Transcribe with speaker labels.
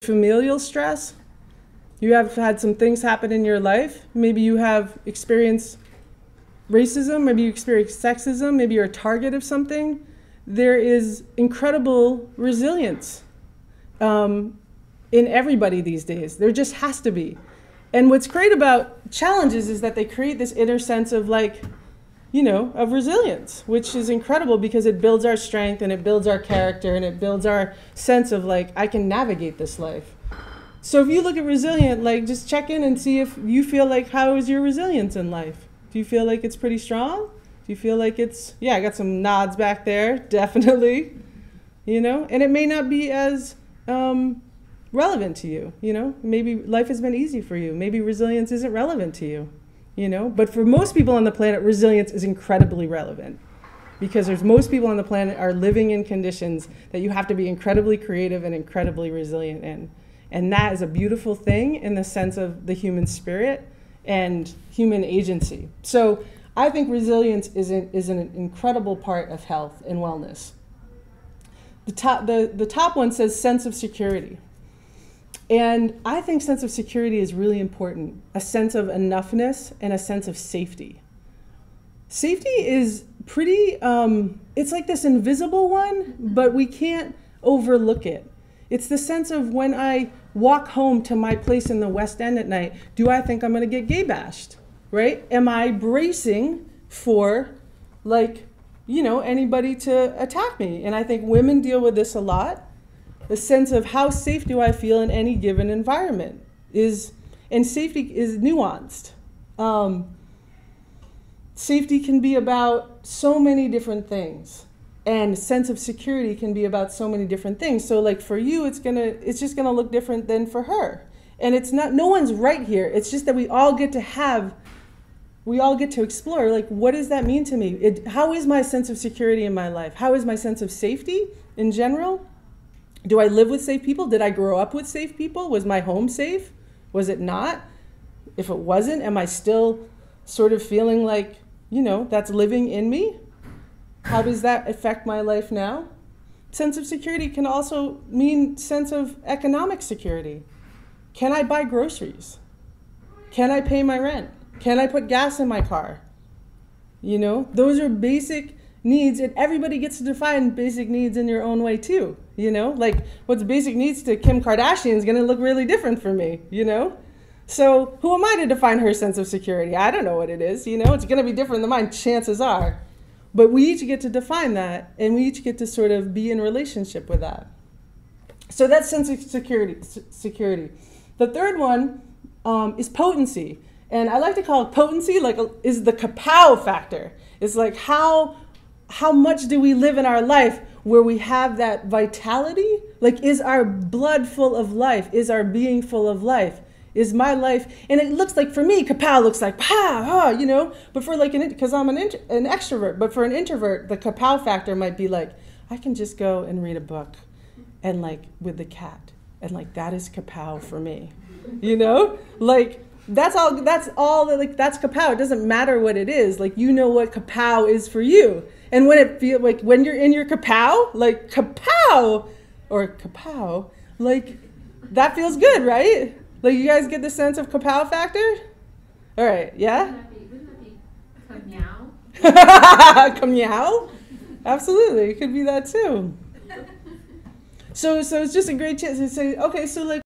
Speaker 1: familial stress. You have had some things happen in your life. Maybe you have experienced racism, maybe you experience sexism, maybe you're a target of something. There is incredible resilience in everybody these days. There just has to be. And what's great about challenges is that they create this inner sense of like, you know, of resilience, which is incredible because it builds our strength and it builds our character and it builds our sense of like, I can navigate this life. So if you look at resilient, like just check in and see if you feel like, how is your resilience in life? Do you feel like it's pretty strong? Do you feel like it's, yeah, I got some nods back there, definitely, you know, and it may not be as relevant to you, you know, maybe life has been easy for you. Maybe resilience isn't relevant to you, you know, but for most people on the planet, resilience is incredibly relevant because most people on the planet are living in conditions that you have to be incredibly creative and incredibly resilient in. And that is a beautiful thing in the sense of the human spirit and human agency. So I think resilience is an incredible part of health and wellness. The top one says sense of security. And I think sense of security is really important, a sense of enoughness and a sense of safety. Safety is pretty, it's like this invisible one, but we can't overlook it. It's the sense of when I walk home to my place in the West End at night, do I think I'm gonna get gay bashed, right? Am I bracing for, like, you know, anybody to attack me? And I think women deal with this a lot. The sense of how safe do I feel in any given environment and safety is nuanced. Safety can be about so many different things, and sense of security can be about so many different things. So like for you, it's just gonna look different than for her. And it's not, no one's right here. It's just that we all get to explore, like, what does that mean to me? How is my sense of security in my life? How is my sense of safety in general? Do I live with safe people? Did I grow up with safe people? Was my home safe? Was it not? If it wasn't, am I still sort of feeling like, you know, that's living in me? How does that affect my life now? Sense of security can also mean sense of economic security. Can I buy groceries? Can I pay my rent? Can I put gas in my car? You know, those are basic needs, and everybody gets to define basic needs in your own way too. You know, like what's basic needs to Kim Kardashian is gonna look really different for me, you know? So who am I to define her sense of security? I don't know what it is, you know? It's gonna be different than mine, chances are. But we each get to define that, and we each get to sort of be in relationship with that. So that's sense of security. The third one is potency. And I like to call it potency, like is the kapow factor. It's like how much do we live in our life where we have that vitality? Like, is our blood full of life? Is our being full of life? Is my life, and it looks like, for me, kapow looks like, pow, you know, but for like, because I'm an extrovert, but for an introvert, the kapow factor might be like, I can just go and read a book and like with the cat, and like that is kapow for me, you know? Like, that's all, like, that's kapow. It doesn't matter what it is. Like, you know what kapow is for you. And when it feel like, when you're in your kapow, like kapow, or kapow, like that feels good, right? Like, you guys get the sense of kapow factor? All right, yeah?
Speaker 2: Wouldn't that be kameow?
Speaker 1: Kameow? Absolutely, it could be that too. So it's just a great chance to say, okay, so like,